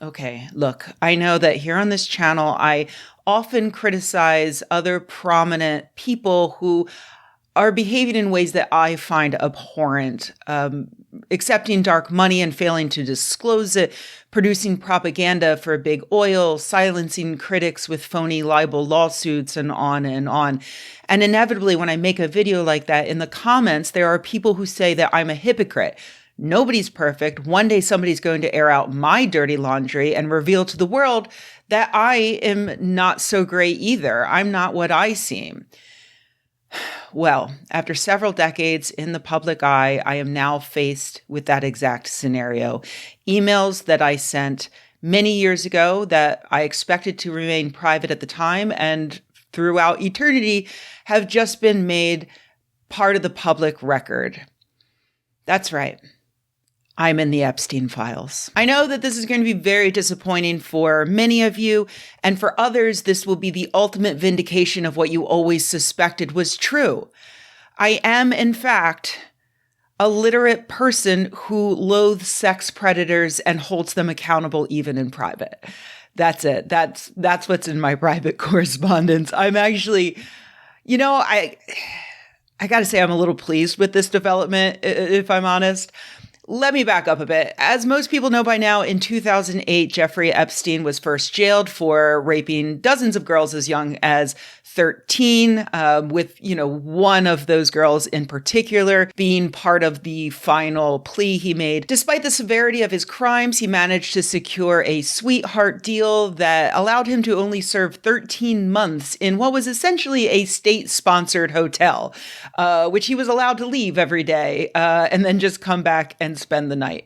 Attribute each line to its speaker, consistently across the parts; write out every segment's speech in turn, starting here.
Speaker 1: Okay, look, I know that here on this channel, I often criticize other prominent people who are behaving in ways that I find abhorrent, accepting dark money and failing to disclose it, producing propaganda for big oil, silencing critics with phony libel lawsuits, and on and on. And inevitably, when I make a video like that, in the comments, there are people who say that I'm a hypocrite. Nobody's perfect. One day somebody's going to air out my dirty laundry and reveal to the world that I am not so great either. I'm not what I seem. Well, after several decades in the public eye, I am now faced with that exact scenario. Emails that I sent many years ago that I expected to remain private at the time and throughout eternity have just been made part of the public record. That's right. I'm in the Epstein Files. I know that this is going to be very disappointing for many of you, and for others, this will be the ultimate vindication of what you always suspected was true. I am, in fact, a literate person who loathes sex predators and holds them accountable even in private. That's it. That's what's in my private correspondence. I'm actually, I got to say I'm a little pleased with this development, if I'm honest. Let me back up a bit. As most people know by now, in 2008, Jeffrey Epstein was first jailed for raping dozens of girls as young as 13, with, one of those girls in particular being part of the final plea he made. Despite the severity of his crimes, he managed to secure a sweetheart deal that allowed him to only serve 13 months in what was essentially a state-sponsored hotel, which he was allowed to leave every day and then just come back and spend the night.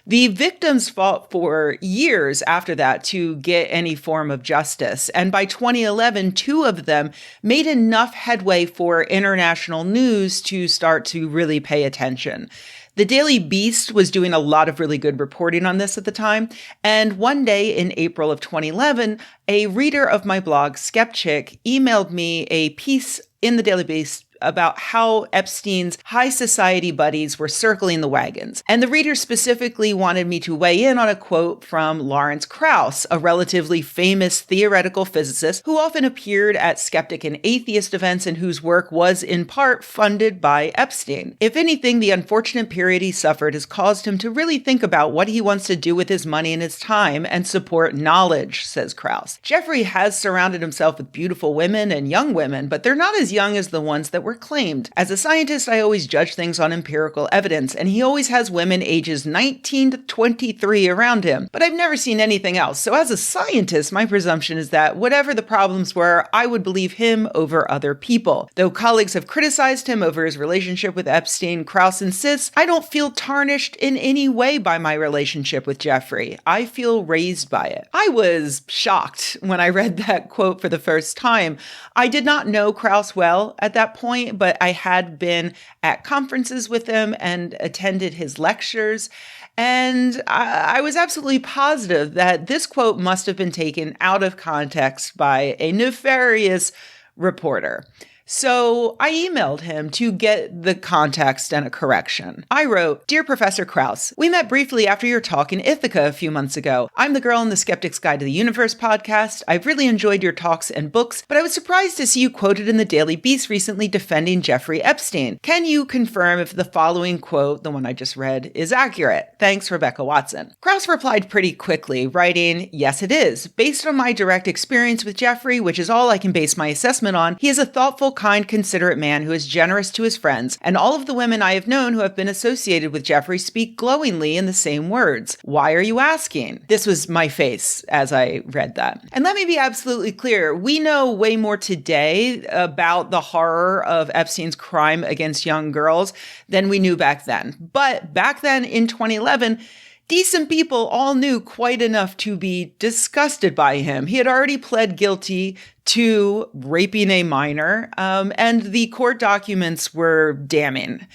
Speaker 1: The victims fought for years after that to get any form of justice. And by 2011, 2 of them made enough headway for international news to start to really pay attention. The Daily Beast was doing a lot of really good reporting on this at the time. And one day in April of 2011, a reader of my blog, Skepchick, emailed me a piece in the Daily Beast about how Epstein's high society buddies were circling the wagons. And the reader specifically wanted me to weigh in on a quote from Lawrence Krauss, a relatively famous theoretical physicist who often appeared at skeptic and atheist events and whose work was in part funded by Epstein. If anything, the unfortunate period he suffered has caused him to really think about what he wants to do with his money and his time and support knowledge, says Krauss. Jeffrey has surrounded himself with beautiful women and young women, but they're not as young as the ones that were claimed. As a scientist, I always judge things on empirical evidence, and he always has women ages 19 to 23 around him, but I've never seen anything else. So as a scientist, my presumption is that whatever the problems were, I would believe him over other people. Though colleagues have criticized him over his relationship with Epstein, Krauss insists, I don't feel tarnished in any way by my relationship with Jeffrey. I feel raised by it. I was shocked when I read that quote for the first time. I did not know Krauss well at that point, but I had been at conferences with him and attended his lectures. And I was absolutely positive that this quote must have been taken out of context by a nefarious reporter. So I emailed him to get the context and a correction. I wrote, Dear Professor Krauss, we met briefly after your talk in Ithaca a few months ago. I'm the girl in the Skeptic's Guide to the Universe podcast. I've really enjoyed your talks and books, but I was surprised to see you quoted in the Daily Beast recently defending Jeffrey Epstein. Can you confirm if the following quote, the one I just read, is accurate? Thanks, Rebeccawatson. Krauss replied pretty quickly, writing, Yes, it is. Based on my direct experience with Jeffrey, which is all I can base my assessment on, he is a thoughtful, kind, considerate man who is generous to his friends, and all of the women I have known who have been associated with Jeffrey speak glowingly in the same words. Why are you asking? This was my face as I read that. And let me be absolutely clear. We know way more today about the horror of Epstein's crime against young girls than we knew back then. But back then in 2011, decent people all knew quite enough to be disgusted by him. He had already pled guilty to raping a minor, and the court documents were damning.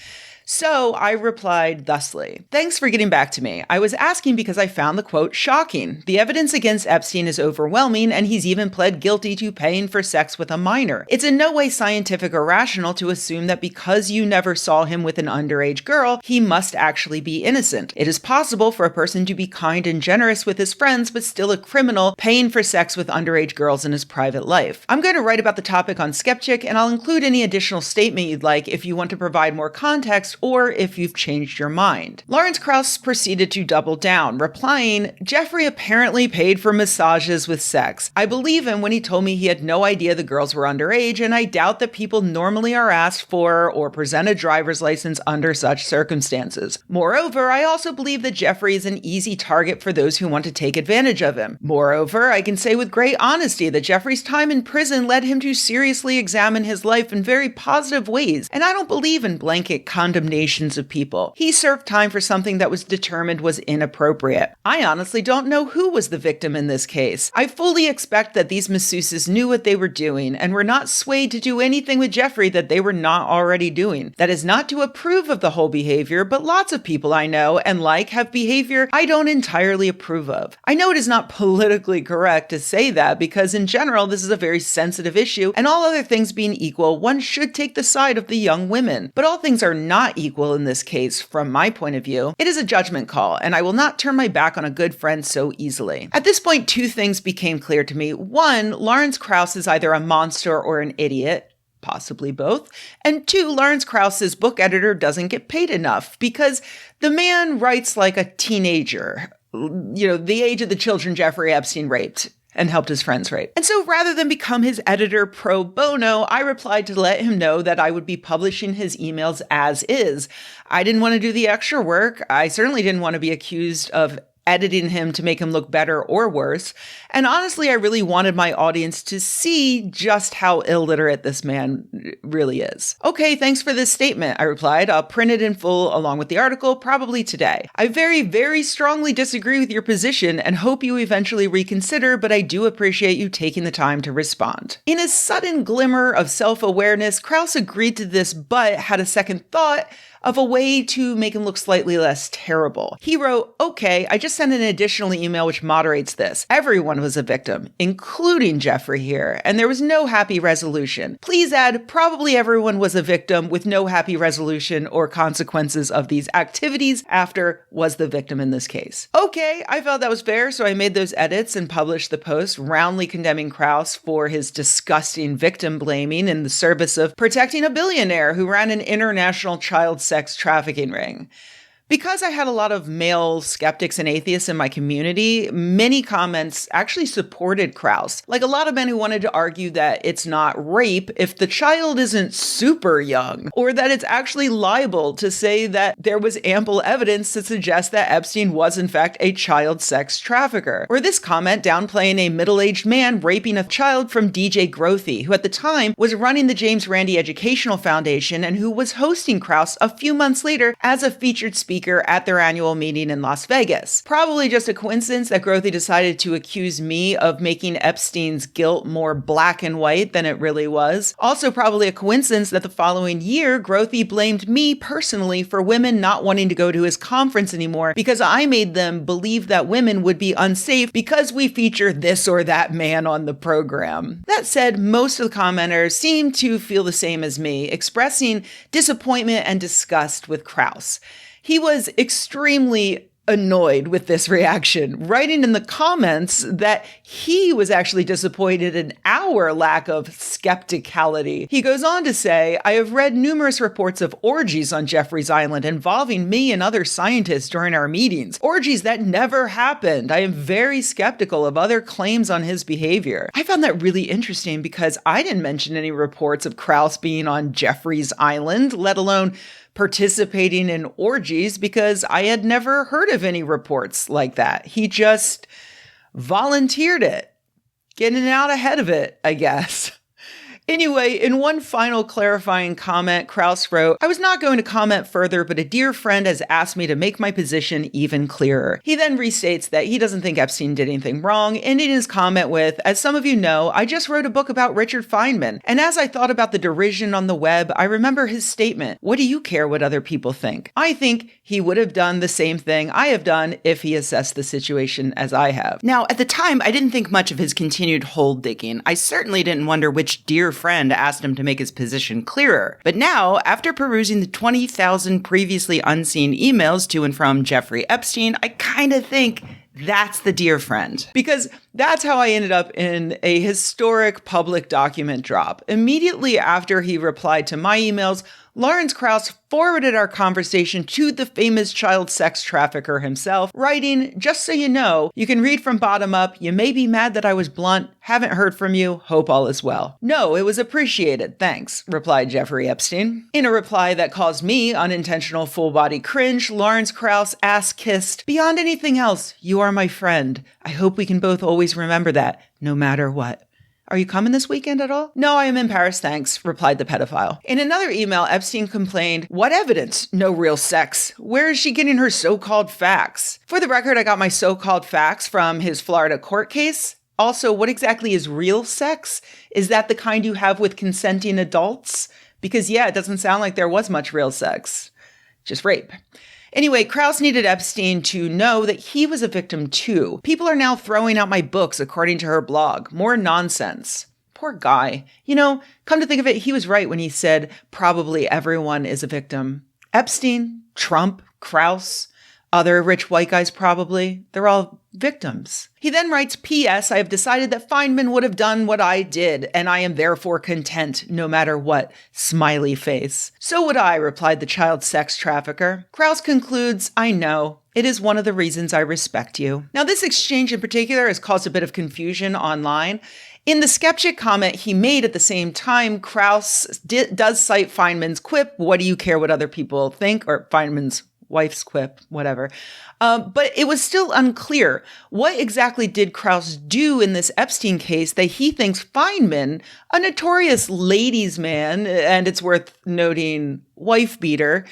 Speaker 1: So I replied thusly, "Thanks for getting back to me. I was asking because I found the quote shocking. The evidence against Epstein is overwhelming, and he's even pled guilty to paying for sex with a minor. It's in no way scientific or rational to assume that because you never saw him with an underage girl, he must actually be innocent. It is possible for a person to be kind and generous with his friends, but still a criminal paying for sex with underage girls in his private life." I'm going to write about the topic on Skepchick, and I'll include any additional statement you'd like if you want to provide more context or if you've changed your mind. Lawrence Krauss proceeded to double down, replying, "Jeffrey apparently paid for massages with sex. I believe him when he told me he had no idea the girls were underage, and I doubt that people normally are asked for or present a driver's license under such circumstances. Moreover, I also believe that Jeffrey is an easy target for those who want to take advantage of him. Moreover, I can say with great honesty that Jeffrey's time in prison led him to seriously examine his life in very positive ways, and I don't believe in blanket condemnations of people. He served time for something that was determined was inappropriate. I honestly don't know who was the victim in this case. I fully expect that these masseuses knew what they were doing and were not swayed to do anything with Jeffrey that they were not already doing. That is not to approve of the whole behavior, but lots of people I know and like have behavior I don't entirely approve of. I know it is not politically correct to say that because in general this is a very sensitive issue, and all other things being equal, one should take the side of the young women. But all things are not equal in this case, from my point of view. It is a judgment call, and I will not turn my back on a good friend so easily." At this point, two things became clear to me. One, Lawrence Krauss is either a monster or an idiot, possibly both. And two, Lawrence Krauss's book editor doesn't get paid enough because the man writes like a teenager, the age of the children Jeffrey Epstein raped and helped his friends rape. And so rather than become his editor pro bono, I replied to let him know that I would be publishing his emails as is. I didn't want to do the extra work. I certainly didn't want to be accused of editing him to make him look better or worse. And honestly, I really wanted my audience to see just how illiterate this man really is. "Okay, thanks for this statement," I replied. "I'll print it in full along with the article, probably today. I very, very strongly disagree with your position and hope you eventually reconsider, but I do appreciate you taking the time to respond." In a sudden glimmer of self-awareness, Krauss agreed to this, but had a second thought of a way to make him look slightly less terrible. He wrote, "Okay, I just sent an additional email which moderates this. Everyone was a victim, including Jeffrey here, and there was no happy resolution. Please add, probably everyone was a victim with no happy resolution or consequences of these activities after was the victim in this case." Okay, I felt that was fair, so I made those edits and published the post roundly condemning Krauss for his disgusting victim blaming in the service of protecting a billionaire who ran an international child sex trafficking ring. Because I had a lot of male skeptics and atheists in my community, many comments actually supported Krauss. Like a lot of men who wanted to argue that it's not rape if the child isn't super young, or that it's actually libel to say that there was ample evidence to suggest that Epstein was in fact a child sex trafficker. Or this comment downplaying a middle-aged man raping a child from DJ Grothy, who at the time was running the James Randi Educational Foundation and who was hosting Krauss a few months later as a featured speaker at their annual meeting in Las Vegas. Probably just a coincidence that Grothy decided to accuse me of making Epstein's guilt more black and white than it really was. Also probably a coincidence that the following year, Grothy blamed me personally for women not wanting to go to his conference anymore because I made them believe that women would be unsafe because we feature this or that man on the program. That said, most of the commenters seem to feel the same as me, expressing disappointment and disgust with Krauss. He was extremely annoyed with this reaction, writing in the comments that he was actually disappointed in our lack of skepticality. He goes on to say, "I have read numerous reports of orgies on Jeffrey's Island involving me and other scientists during our meetings. Orgies that never happened. I am very skeptical of other claims on his behavior." I found that really interesting because I didn't mention any reports of Krauss being on Jeffrey's Island, let alone participating in orgies, because I had never heard of any reports like that. He just volunteered it, getting out ahead of it, I guess. Anyway, in one final clarifying comment, Krauss wrote, "I was not going to comment further, but a dear friend has asked me to make my position even clearer." He then restates that he doesn't think Epstein did anything wrong, ending his comment with, "As some of you know, I just wrote a book about Richard Feynman, and as I thought about the derision on the web, I remember his statement, 'What do you care what other people think?' I think he would have done the same thing I have done if he assessed the situation as I have." Now, at the time, I didn't think much of his continued hole digging. I certainly didn't wonder which dear friend asked him to make his position clearer. But now, after perusing the 20,000 previously unseen emails to and from Jeffrey Epstein, I kind of think that's the dear friend. Because that's how I ended up in a historic public document drop. Immediately after he replied to my emails, Lawrence Krauss forwarded our conversation to the famous child sex trafficker himself, writing, "Just so you know, you can read from bottom up. You may be mad that I was blunt. Haven't heard from you. Hope all is well." "No, it was appreciated. Thanks," replied Jeffrey Epstein. In a reply that caused me unintentional full-body cringe, Lawrence Krauss ass-kissed, "Beyond anything else, you are my friend. I hope we can both always remember that, no matter what. Are you coming this weekend at all?" "No, I am in Paris, thanks," replied the pedophile. In another email, Epstein complained, "What evidence? No real sex. Where is she getting her so-called facts?" For the record, I got my so-called facts from his Florida court case. Also, what exactly is real sex? Is that the kind you have with consenting adults? Because yeah, it doesn't sound like there was much real sex. Just rape. Anyway, Krauss needed Epstein to know that he was a victim too. People are now throwing out my books, according to her blog. More nonsense. Poor guy. You know, come to think of it, he was right when he said probably everyone is a victim. Epstein, Trump, Krauss, other rich white guys probably. They're all victims. He then writes, "P.S. I have decided that Feynman would have done what I did, and I am therefore content, no matter what." Smiley face. "So would I," replied the child sex trafficker. Krauss concludes, "I know. It is one of the reasons I respect you." Now, this exchange in particular has caused a bit of confusion online. In the Skepchick comment he made at the same time, Krauss does cite Feynman's quip, "What do you care what other people think?" or Feynman's wife's quip, whatever. But it was still unclear. What exactly did Krauss do in this Epstein case that he thinks Feynman, a notorious ladies' man, and it's worth noting, wife beater,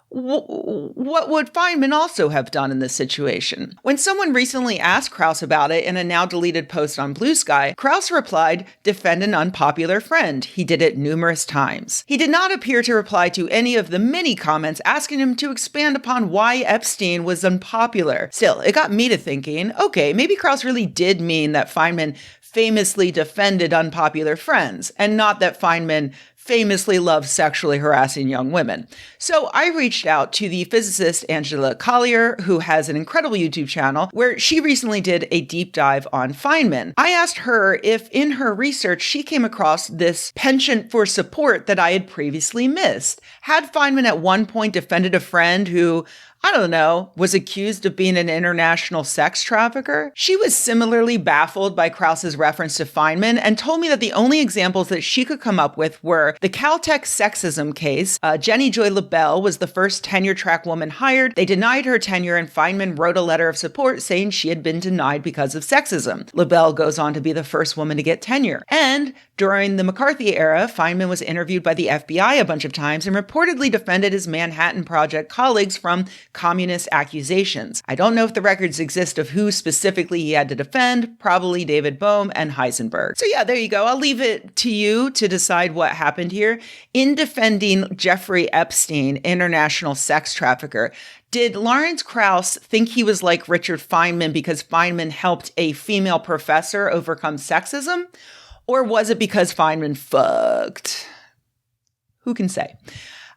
Speaker 1: what would Feynman also have done in this situation? When someone recently asked Krauss about it in a now deleted post on Blue Sky, Krauss replied, "Defend an unpopular friend. He did it numerous times." He did not appear to reply to any of the many comments asking him to expand upon why Epstein was unpopular. Still, it got me to thinking, okay, maybe Krauss really did mean that Feynman famously defended unpopular friends, and not that Feynman famously loves sexually harassing young women. So I reached out to the physicist Angela Collier, who has an incredible YouTube channel where she recently did a deep dive on Feynman. I asked her if in her research she came across this penchant for support that I had previously missed. Had Feynman at one point defended a friend who, I don't know, was accused of being an international sex trafficker? She was similarly baffled by Krauss's reference to Feynman and told me that the only examples that she could come up with were the Caltech sexism case. Jenny Joy LaBelle was the first tenure-track woman hired. They denied her tenure, and Feynman wrote a letter of support saying she had been denied because of sexism. LaBelle goes on to be the first woman to get tenure. And during the McCarthy era, Feynman was interviewed by the FBI a bunch of times and reportedly defended his Manhattan Project colleagues from communist accusations. I don't know if the records exist of who specifically he had to defend, probably David Bohm and Heisenberg. So yeah, there you go. I'll leave it to you to decide what happened here. In defending Jeffrey Epstein, international sex trafficker, did Lawrence Krauss think he was like Richard Feynman because Feynman helped a female professor overcome sexism? Or was it because Feynman fucked? Who can say?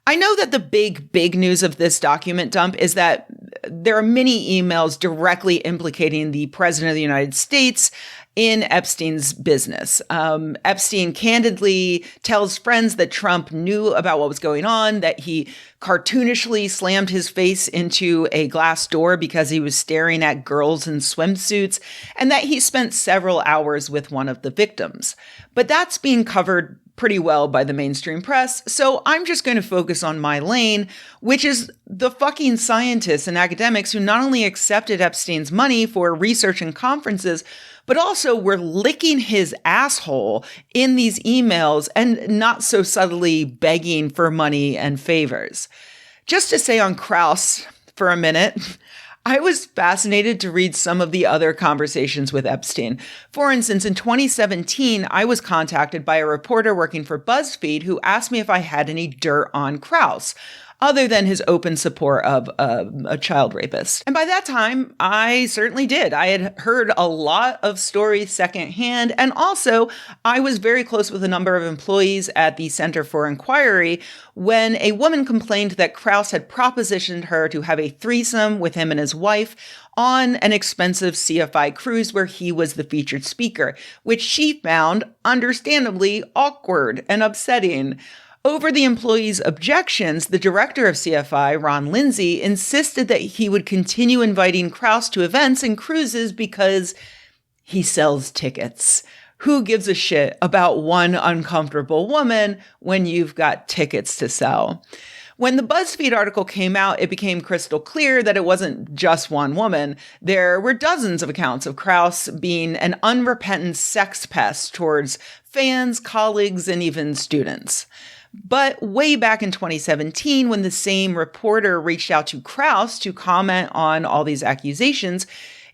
Speaker 1: I know that the big news of this document dump is that there are many emails directly implicating the President of the United States in Epstein's business. Epstein candidly tells friends that Trump knew about what was going on, that he cartoonishly slammed his face into a glass door because he was staring at girls in swimsuits, and that he spent several hours with one of the victims. But that's being covered pretty well by the mainstream press, so I'm just going to focus on my lane, which is the fucking scientists and academics who not only accepted Epstein's money for research and conferences, but also were licking his asshole in these emails and not so subtly begging for money and favors. Just to say on Krauss for a minute, I was fascinated to read some of the other conversations with Epstein. For instance, in 2017, I was contacted by a reporter working for Buzzfeed who asked me if I had any dirt on Krauss, other than his open support of a child rapist. And by that time, I certainly did. I had heard a lot of stories secondhand, and also I was very close with a number of employees at the Center for Inquiry when a woman complained that Krauss had propositioned her to have a threesome with him and his wife on an expensive CFI cruise where he was the featured speaker, which she found understandably awkward and upsetting. Over the employees' objections, the director of CFI, Ron Lindsay, insisted that he would continue inviting Krauss to events and cruises because he sells tickets. Who gives a shit about one uncomfortable woman when you've got tickets to sell? When the BuzzFeed article came out, it became crystal clear that it wasn't just one woman. There were dozens of accounts of Krauss being an unrepentant sex pest towards fans, colleagues, and even students. But way back in 2017, when the same reporter reached out to Krauss to comment on all these accusations,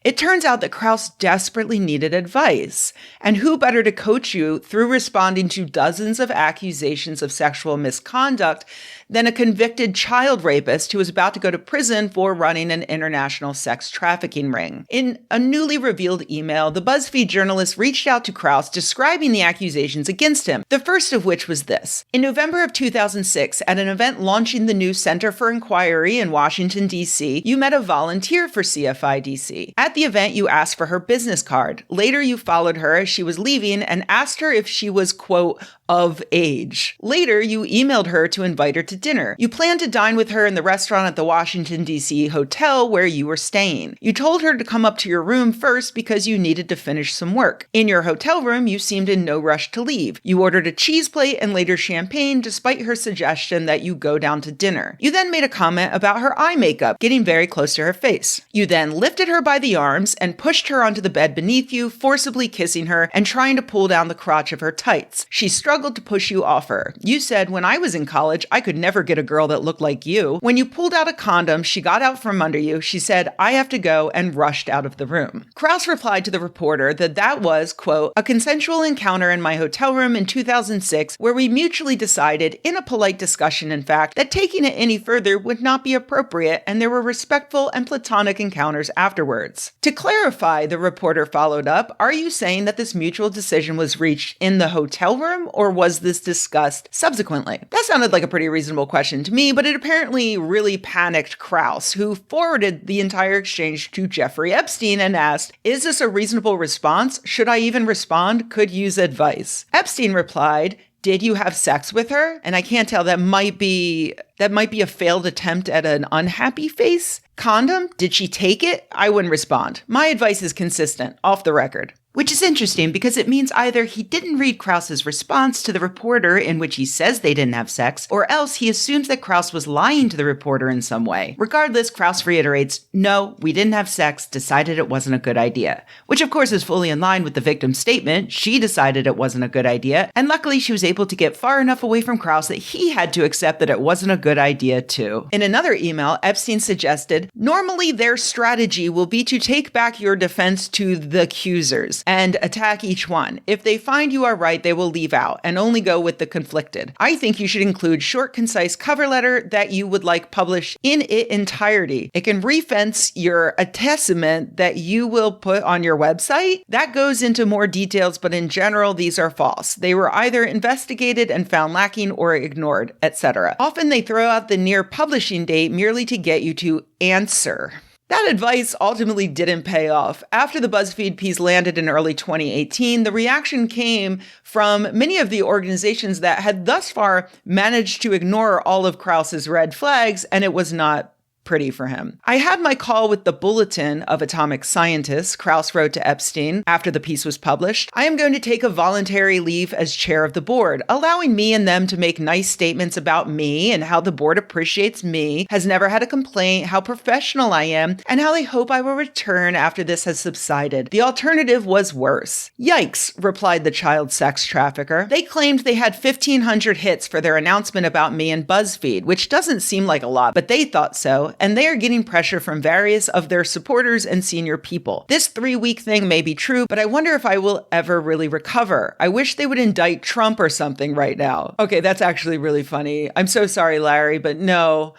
Speaker 1: it turns out that Krauss desperately needed advice. And who better to coach you through responding to dozens of accusations of sexual misconduct than a convicted child rapist who was about to go to prison for running an international sex trafficking ring. In a newly revealed email, the BuzzFeed journalist reached out to Krauss describing the accusations against him, the first of which was this. In November of 2006, at an event launching the new Center for Inquiry in Washington, D.C., you met a volunteer for CFI DC. At the event, you asked for her business card. Later, you followed her as she was leaving and asked her if she was, quote, of age. Later, you emailed her to invite her to dinner. You planned to dine with her in the restaurant at the Washington, D.C. hotel where you were staying. You told her to come up to your room first because you needed to finish some work. In your hotel room, you seemed in no rush to leave. You ordered a cheese plate and later champagne despite her suggestion that you go down to dinner. You then made a comment about her eye makeup, getting very close to her face. You then lifted her by the arms and pushed her onto the bed beneath you, forcibly kissing her and trying to pull down the crotch of her tights. She struggled to push you off her. You said, when I was in college, I could never get a girl that looked like you. When you pulled out a condom, she got out from under you. She said, I have to go, and rushed out of the room. Krauss replied to the reporter that was, quote, a consensual encounter in my hotel room in 2006 where we mutually decided, in a polite discussion in fact, that taking it any further would not be appropriate, and there were respectful and platonic encounters afterwards. To clarify, the reporter followed up, are you saying that this mutual decision was reached in the hotel room, or was this discussed subsequently? That sounded like a pretty reasonable question to me, but it apparently really panicked Krauss, who forwarded the entire exchange to Jeffrey Epstein and asked, is this a reasonable response? Should I even respond? Could use advice. Epstein replied, did you have sex with her? And I can't tell, that might be a failed attempt at an unhappy face. Condom? Did she take it? I wouldn't respond. My advice is consistent, off the record. Which is interesting because it means either he didn't read Krauss's response to the reporter in which he says they didn't have sex, or else he assumes that Krauss was lying to the reporter in some way. Regardless, Krauss reiterates, no, we didn't have sex, decided it wasn't a good idea. Which of course is fully in line with the victim's statement. She decided it wasn't a good idea, and luckily she was able to get far enough away from Krauss that he had to accept that it wasn't a good idea too. In another email, Epstein suggested, normally their strategy will be to take back your defense to the accusers and attack each one. If they find you are right, they will leave out and only go with the conflicted. I think you should include short, concise cover letter that you would like published in its entirety. It can re-fence your attestament that you will put on your website. That goes into more details, but in general, these are false. They were either investigated and found lacking or ignored, etc. Often they throw out the near publishing date merely to get you to answer. That advice ultimately didn't pay off. After the BuzzFeed piece landed in early 2018, the reaction came from many of the organizations that had thus far managed to ignore all of Krauss's red flags, and it was not pretty for him. I had my call with the Bulletin of Atomic Scientists, Krauss wrote to Epstein after the piece was published. I am going to take a voluntary leave as chair of the board, allowing me and them to make nice statements about me and how the board appreciates me, has never had a complaint, how professional I am, and how they hope I will return after this has subsided. The alternative was worse. Yikes, replied the child sex trafficker. They claimed they had 1,500 hits for their announcement about me in Buzzfeed, which doesn't seem like a lot, but they thought so, and they are getting pressure from various of their supporters and senior people. This 3-week thing may be true, but I wonder if I will ever really recover. I wish they would indict Trump or something right now. Okay, that's actually really funny. I'm so sorry, Larry, but no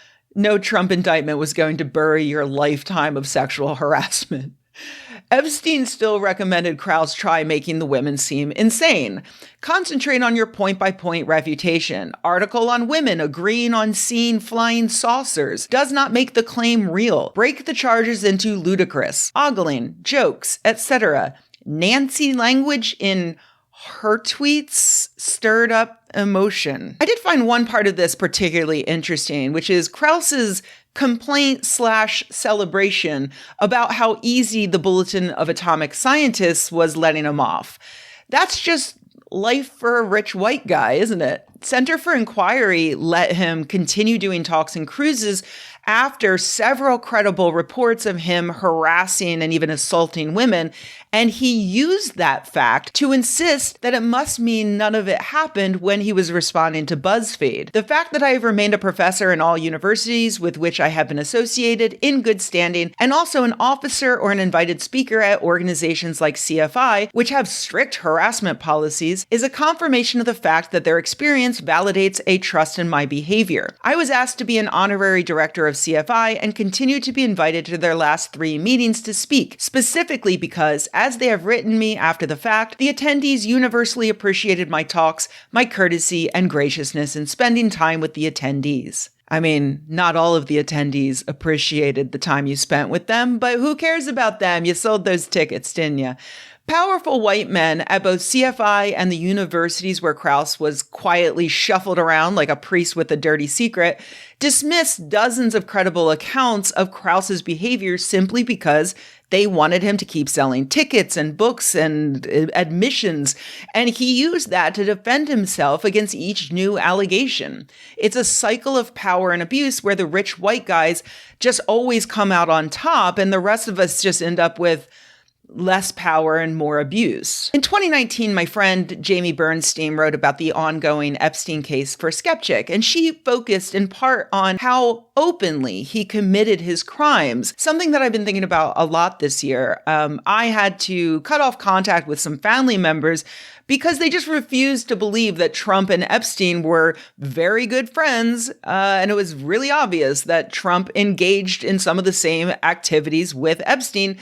Speaker 1: Trump indictment was going to bury your lifetime of sexual harassment. Epstein still recommended Krauss try making the women seem insane. Concentrate on your point-by-point refutation. Article on women agreeing on seeing flying saucers does not make the claim real. Break the charges into ludicrous, ogling, jokes, etc. Nancy language in her tweets stirred up emotion. I did find one part of this particularly interesting, which is Krauss's complaint/celebration about how easy the Bulletin of Atomic Scientists was letting him off. That's just life for a rich white guy, isn't it? Center for Inquiry let him continue doing talks and cruises after several credible reports of him harassing and even assaulting women, and he used that fact to insist that it must mean none of it happened when he was responding to Buzzfeed. The fact that I have remained a professor in all universities with which I have been associated in good standing, and also an officer or an invited speaker at organizations like CFI, which have strict harassment policies, is a confirmation of the fact that their experience validates a trust in my behavior. I was asked to be an honorary director of CFI and continue to be invited to their last 3 meetings to speak, specifically because, as they have written me after the fact, the attendees universally appreciated my talks, my courtesy, and graciousness in spending time with the attendees. I mean, not all of the attendees appreciated the time you spent with them, but who cares about them? You sold those tickets, didn't you? Powerful white men at both CFI and the universities where Krauss was quietly shuffled around like a priest with a dirty secret dismissed dozens of credible accounts of Krauss's behavior simply because they wanted him to keep selling tickets and books and admissions, and he used that to defend himself against each new allegation. It's a cycle of power and abuse where the rich white guys just always come out on top, and the rest of us just end up with less power and more abuse. In 2019, my friend Jamie Bernstein wrote about the ongoing Epstein case for Skepchick, and she focused in part on how openly he committed his crimes, something that I've been thinking about a lot this year. I had to cut off contact with some family members because they just refused to believe that Trump and Epstein were very good friends, and it was really obvious that Trump engaged in some of the same activities with Epstein.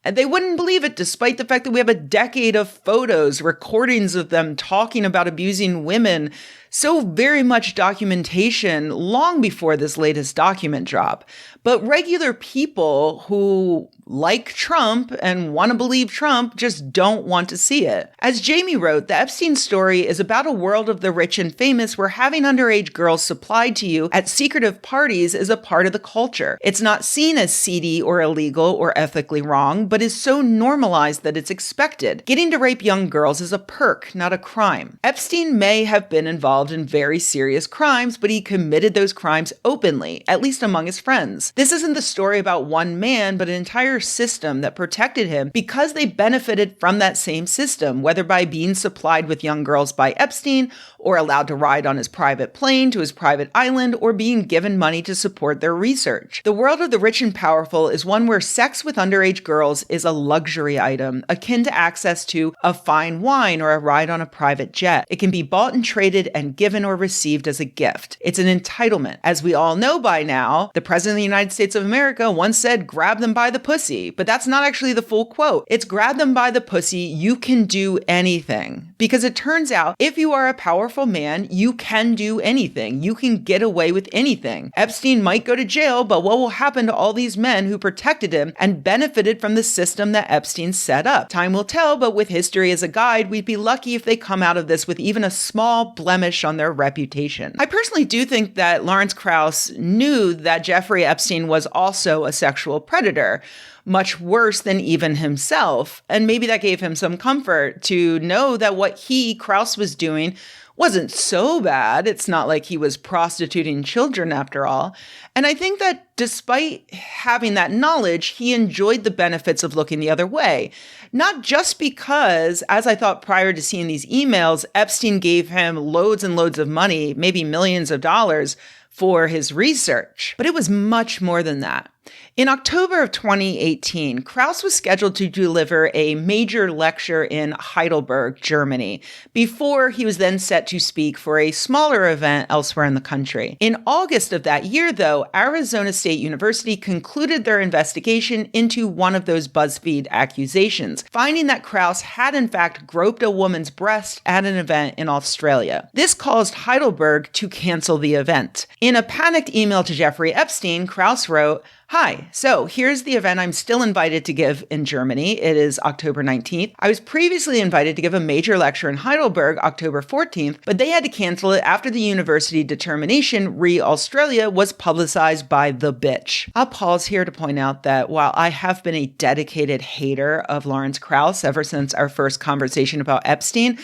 Speaker 1: And they wouldn't believe it, despite the fact that we have a decade of photos, recordings of them talking about abusing women, so very much documentation long before this latest document drop. But regular people who like Trump and want to believe Trump just don't want to see it. As Jamie wrote, the Epstein story is about a world of the rich and famous where having underage girls supplied to you at secretive parties is a part of the culture. It's not seen as seedy or illegal or ethically wrong, but is so normalized that it's expected. Getting to rape young girls is a perk, not a crime. Epstein may have been involved in very serious crimes, but he committed those crimes openly, at least among his friends. This isn't the story about one man, but an entire system that protected him because they benefited from that same system, whether by being supplied with young girls by Epstein or allowed to ride on his private plane to his private island or being given money to support their research. The world of the rich and powerful is one where sex with underage girls is a luxury item, akin to access to a fine wine or a ride on a private jet. It can be bought and traded and given or received as a gift. It's an entitlement. As we all know by now, the President of the United States of America once said, "Grab them by the pussy." pussy. But that's not actually the full quote. It's grab them by the pussy, you can do anything. Because it turns out, if you are a powerful man, you can do anything. You can get away with anything. Epstein might go to jail, but what will happen to all these men who protected him and benefited from the system that Epstein set up? Time will tell, but with history as a guide, we'd be lucky if they come out of this with even a small blemish on their reputation. I personally do think that Lawrence Krauss knew that Jeffrey Epstein was also a sexual predator, much worse than even himself. And maybe that gave him some comfort to know that what Krauss was doing wasn't so bad. It's not like he was prostituting children after all. And I think that despite having that knowledge, he enjoyed the benefits of looking the other way. Not just because, as I thought prior to seeing these emails, Epstein gave him loads and loads of money, maybe millions of dollars, for his research, but it was much more than that. In October of 2018, Krauss was scheduled to deliver a major lecture in Heidelberg, Germany, before he was then set to speak for a smaller event elsewhere in the country. In August of that year, though, Arizona State University concluded their investigation into one of those Buzzfeed accusations, finding that Krauss had in fact groped a woman's breast at an event in Australia. This caused Heidelberg to cancel the event. In a panicked email to Jeffrey Epstein, Krauss wrote, "Hi, so here's the event I'm still invited to give in Germany. It is October 19th. I was previously invited to give a major lecture in Heidelberg October 14th, but they had to cancel it after the university determination re Australia was publicized by the bitch." I'll pause here to point out that while I have been a dedicated hater of Lawrence Krauss ever since our first conversation about Epstein,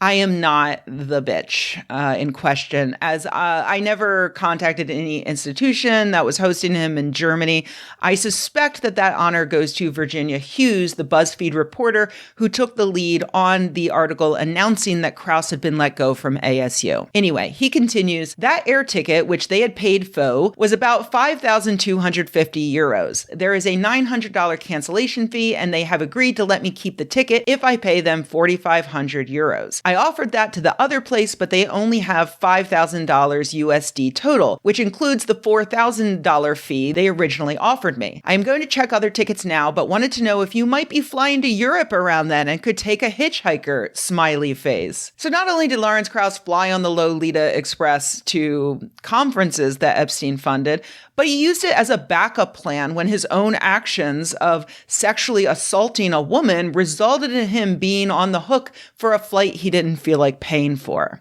Speaker 1: I am not the bitch in question, as I never contacted any institution that was hosting him in Germany. I suspect that that honor goes to Virginia Hughes, the Buzzfeed reporter who took the lead on the article announcing that Krauss had been let go from ASU. Anyway, he continues, "That air ticket, which they had paid faux, was about 5,250 euros. There is a $900 cancellation fee, and they have agreed to let me keep the ticket if I pay them 4,500 euros. I offered that to the other place, but they only have $5,000 USD total, which includes the $4,000 fee they originally offered me. I am going to check other tickets now, but wanted to know if you might be flying to Europe around then and could take a hitchhiker, smiley face." So not only did Lawrence Krauss fly on the Lolita Express to conferences that Epstein funded, but he used it as a backup plan when his own actions of sexually assaulting a woman resulted in him being on the hook for a flight he didn't feel like paying for.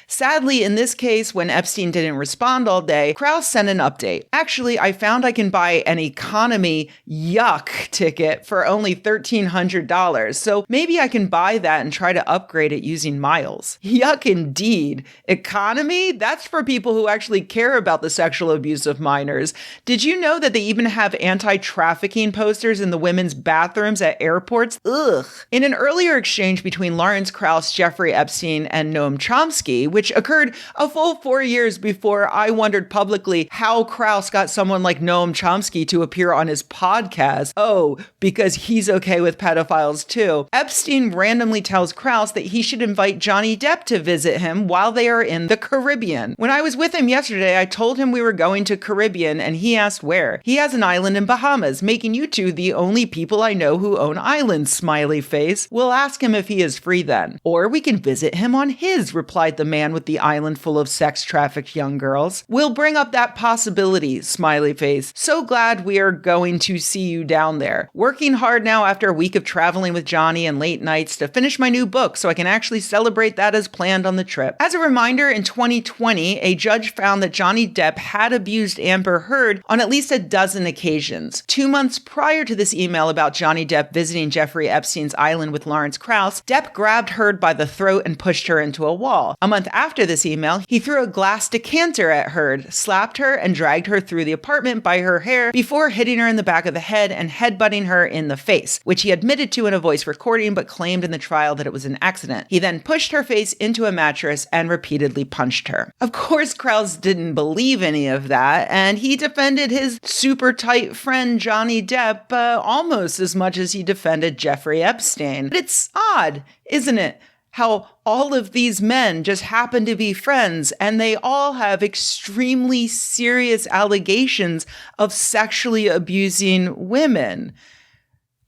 Speaker 1: Sadly, in this case, when Epstein didn't respond all day, Krauss sent an update. "Actually, I found I can buy an economy yuck ticket for only $1,300, so maybe I can buy that and try to upgrade it using miles." Yuck indeed. Economy? That's for people who actually care about the sexual abuse of minors. Did you know that they even have anti-trafficking posters in the women's bathrooms at airports? Ugh. In an earlier exchange between Lawrence Krauss, Jeffrey Epstein, and Noam Chomsky, which occurred a full 4 years before I wondered publicly how Krauss got someone like Noam Chomsky to appear on his podcast. Oh, because he's okay with pedophiles too. Epstein randomly tells Krauss that he should invite Johnny Depp to visit him while they are in the Caribbean. When I was with him yesterday, I told him we were going to Caribbean and he asked where. He has an island in Bahamas, making you two the only people I know who own islands, smiley face. We'll ask him if he is free then. Or we can visit him on his, replied the man with the island full of sex-trafficked young girls. We'll bring up that possibility, smiley face. So glad we are going to see you down there. Working hard now after a week of traveling with Johnny and late nights to finish my new book so I can actually celebrate that as planned on the trip. As a reminder, in 2020, a judge found that Johnny Depp had abused Amber Heard on at least a dozen occasions. 2 months prior to this email about Johnny Depp visiting Jeffrey Epstein's island with Lawrence Krauss, Depp grabbed Heard by the throat and pushed her into a wall. A month after this email, he threw a glass decanter at Heard, slapped her, and dragged her through the apartment by her hair before hitting her in the back of the head and headbutting her in the face, which he admitted to in a voice recording but claimed in the trial that it was an accident. He then pushed her face into a mattress and repeatedly punched her. Of course, Krauss didn't believe any of that, and he defended his super tight friend Johnny Depp almost as much as he defended Jeffrey Epstein. But it's odd, isn't it? How all of these men just happen to be friends and they all have extremely serious allegations of sexually abusing women.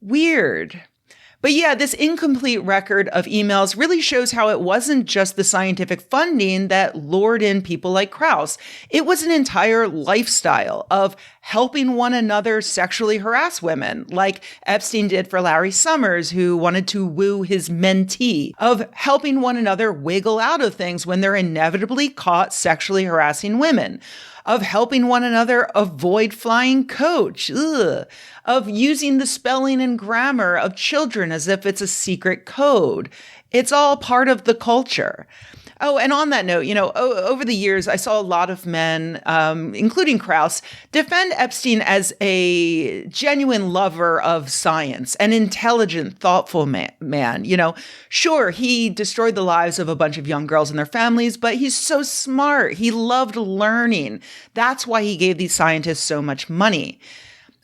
Speaker 1: Weird. But yeah, this incomplete record of emails really shows how it wasn't just the scientific funding that lured in people like Krauss. It was an entire lifestyle of helping one another sexually harass women, like Epstein did for Larry Summers, who wanted to woo his mentee, of helping one another wiggle out of things when they're inevitably caught sexually harassing women, of helping one another avoid flying coach, of using the spelling and grammar of children as if it's a secret code. It's all part of the culture. Oh, and on that note, over the years, I saw a lot of men, including Krauss, defend Epstein as a genuine lover of science, an intelligent, thoughtful man. Sure, he destroyed the lives of a bunch of young girls and their families, but he's so smart. He loved learning. That's why he gave these scientists so much money.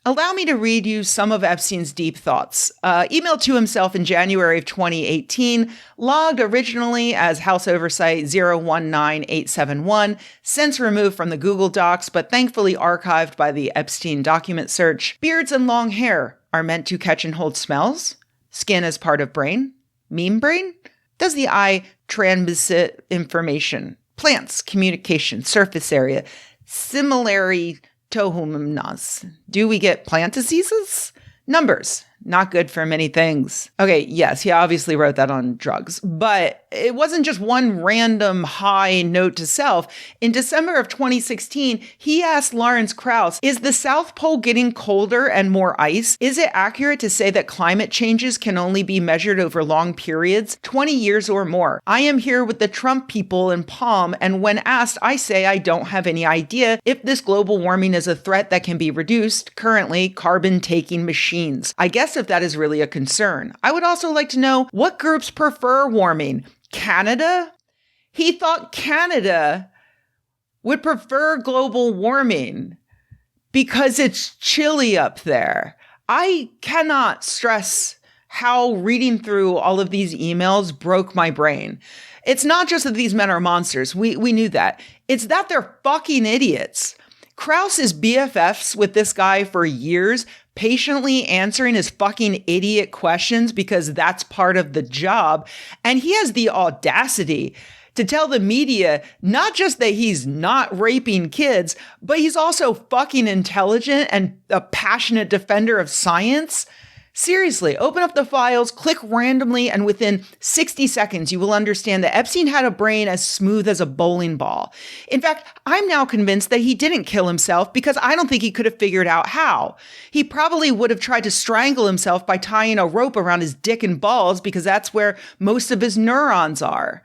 Speaker 1: Allow me to read you some of Epstein's deep thoughts. Emailed to himself in January of 2018, logged originally as House Oversight 019871, since removed from the Google Docs, but thankfully archived by the Epstein document search. Beards and long hair are meant to catch and hold smells. Skin as part of brain. Meme brain? Does the eye transmit information? Plants, communication, surface area, similary tohumnas. Do we get plant diseases? Numbers. Not good for many things. Okay, yes, he obviously wrote that on drugs, but it wasn't just one random high note to self. In December of 2016, he asked Lawrence Krauss, is the South Pole getting colder and more ice? Is it accurate to say that climate changes can only be measured over long periods, 20 years or more? I am here with the Trump people in Palm, and when asked, I say I don't have any idea if this global warming is a threat that can be reduced, currently carbon-taking machines. I guess if that is really a concern. I would also like to know what groups prefer warming. Canada? He thought Canada would prefer global warming because it's chilly up there. I cannot stress how reading through all of these emails broke my brain. It's not just that these men are monsters. We knew that. It's that they're fucking idiots. Krauss is BFFs with this guy for years, patiently answering his fucking idiot questions because that's part of the job. And he has the audacity to tell the media not just that he's not raping kids, but he's also fucking intelligent and a passionate defender of science. Seriously, open up the files, click randomly, and within 60 seconds, you will understand that Epstein had a brain as smooth as a bowling ball. In fact, I'm now convinced that he didn't kill himself because I don't think he could have figured out how. He probably would have tried to strangle himself by tying a rope around his dick and balls because that's where most of his neurons are.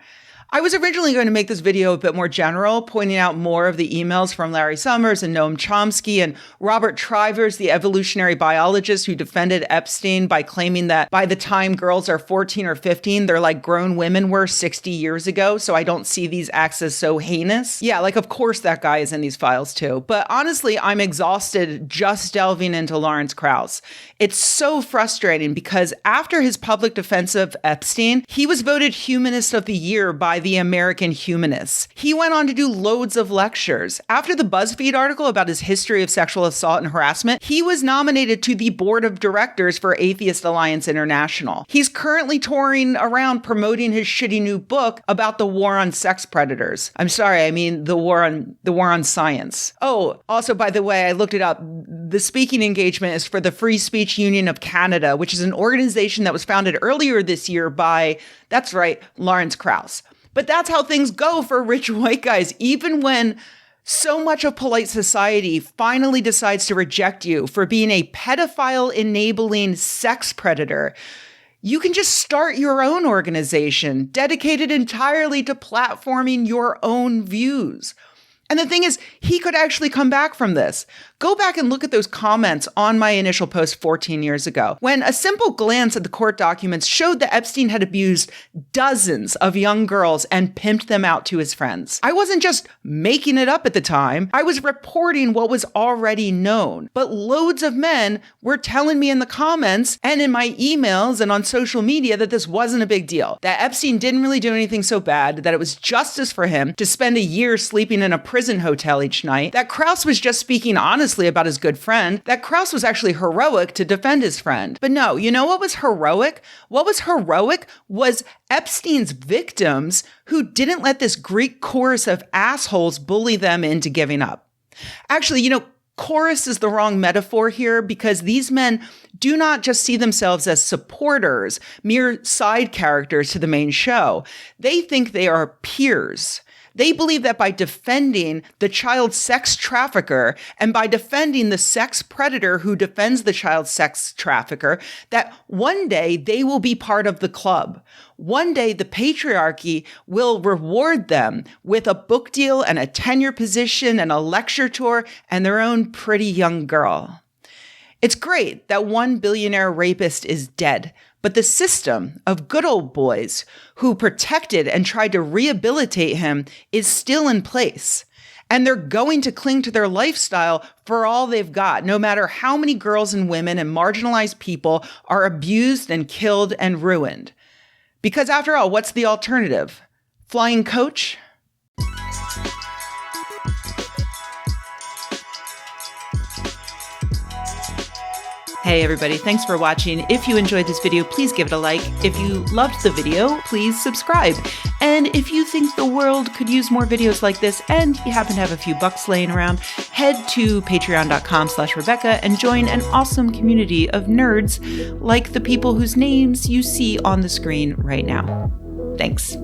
Speaker 1: I was originally going to make this video a bit more general, pointing out more of the emails from Larry Summers and Noam Chomsky and Robert Trivers, the evolutionary biologist who defended Epstein by claiming that by the time girls are 14 or 15, they're like grown women were 60 years ago. So I don't see these acts as so heinous. Yeah, of course that guy is in these files too. But honestly, I'm exhausted just delving into Lawrence Krauss. It's so frustrating because after his public defense of Epstein, he was voted Humanist of the Year by the American Humanists. He went on to do loads of lectures. After the Buzzfeed article about his history of sexual assault and harassment, he was nominated to the board of directors for Atheist Alliance International. He's currently touring around promoting his shitty new book about the war on sex predators. I'm sorry, I mean the war on science. Oh, also, by the way, I looked it up. The speaking engagement is for the Free Speech Union of Canada, which is an organization that was founded earlier this year by, that's right, Lawrence Krauss. But that's how things go for rich white guys. Even when so much of polite society finally decides to reject you for being a pedophile-enabling sex predator, you can just start your own organization dedicated entirely to platforming your own views. And the thing is, he could actually come back from this. Go back and look at those comments on my initial post 14 years ago, when a simple glance at the court documents showed that Epstein had abused dozens of young girls and pimped them out to his friends. I wasn't just making it up at the time. I was reporting what was already known. But loads of men were telling me in the comments and in my emails and on social media that this wasn't a big deal, that Epstein didn't really do anything so bad, that it was justice for him to spend a year sleeping in a prison prison hotel each night, that Krauss was just speaking honestly about his good friend, that Krauss was actually heroic to defend his friend. But no, you know what was heroic? What was heroic was Epstein's victims who didn't let this Greek chorus of assholes bully them into giving up. Actually, chorus is the wrong metaphor here because these men do not just see themselves as supporters, mere side characters to the main show. They think they are peers. They believe that by defending the child sex trafficker and by defending the sex predator who defends the child sex trafficker, that one day they will be part of the club. One day the patriarchy will reward them with a book deal and a tenure position and a lecture tour and their own pretty young girl. It's great that one billionaire rapist is dead, but the system of good old boys who protected and tried to rehabilitate him is still in place. And they're going to cling to their lifestyle for all they've got, no matter how many girls and women and marginalized people are abused and killed and ruined. Because after all, what's the alternative? Flying coach? Hey everybody, thanks for watching. If you enjoyed this video, please give it a like. If you loved the video, please subscribe. And if you think the world could use more videos like this and you happen to have a few bucks laying around, head to patreon.com/Rebecca and join an awesome community of nerds like the people whose names you see on the screen right now. Thanks.